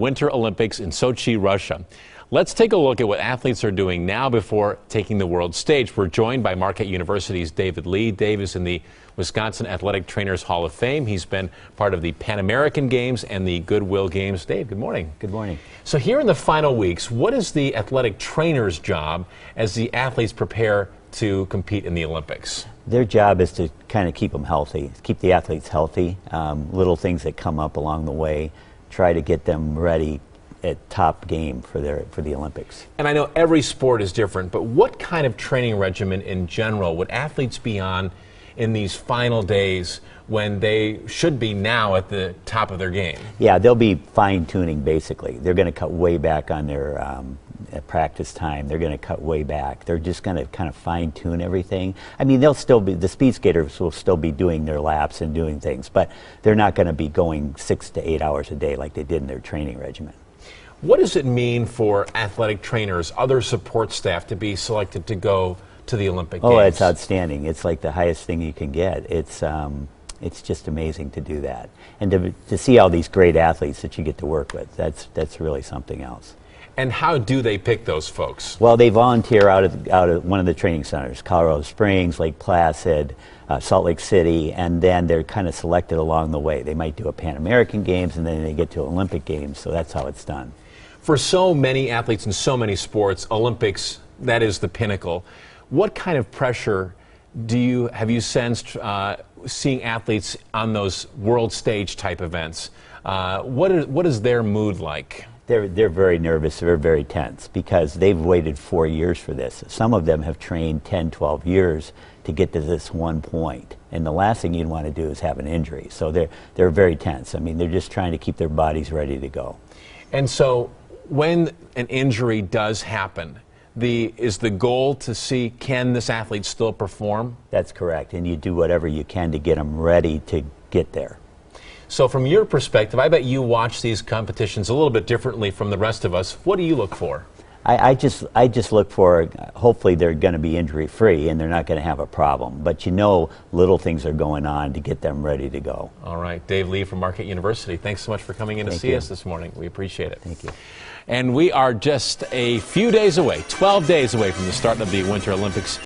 Winter Olympics in Sochi, Russia. Let's take a look at what athletes are doing now before taking the world stage. We're joined by Marquette University's David Leigh. Dave is in the Wisconsin Athletic Trainers Hall of Fame. He's been part of the Pan American Games and the Goodwill Games. Dave, good morning. Good morning. So here in the final weeks, what is the athletic trainer's job as the athletes prepare to compete in the Olympics? Their job is to kind of keep them healthy, keep the athletes healthy, little things that come up along the way, try to get them ready at top game for the Olympics. And I know every sport is different, but what kind of training regimen in general would athletes be on in these final days when they should be now at the top of their game? Yeah, they'll be fine-tuning basically. They're going to cut way back on their practice time. They're going to cut way back. They're just going to kind of fine-tune everything. I mean, they'll still be, the speed skaters will still be doing their laps and doing things, but they're not going to be going 6 to 8 hours a day like they did in their training regimen. What does it mean for athletic trainers, other support staff, to be selected to go to the Olympic Games? Oh, it's outstanding. It's like the highest thing you can get. It's just amazing to do that. And to see all these great athletes that you get to work with, that's really something else. And how do they pick those folks? Well, they volunteer out of one of the training centers, Colorado Springs, Lake Placid, Salt Lake City, and then they're kind of selected along the way. They might do a Pan American Games, and then they get to Olympic Games, so that's how it's done. For so many athletes in so many sports, Olympics, that is the pinnacle. What kind of pressure have you sensed seeing athletes on those world stage type events? What is their mood like? They're very nervous, they're very tense, because they've waited 4 years for this. Some of them have trained 10, 12 years to get to this one point. And the last thing you'd want to do is have an injury. So they're very tense. I mean, they're just trying to keep their bodies ready to go. And so when an injury does happen, is the goal to see, can this athlete still perform? That's correct. And you do whatever you can to get them ready to get there. So from your perspective, I bet you watch these competitions a little bit differently from the rest of us. What do you look for? I just look for, hopefully they're going to be injury free and they're not going to have a problem. But you know, little things are going on to get them ready to go. All right. Dave Leigh from Marquette University, thanks so much for coming in to see us this morning. We appreciate it. Thank you. And we are just a few days away, 12 days away from the start of the Winter Olympics.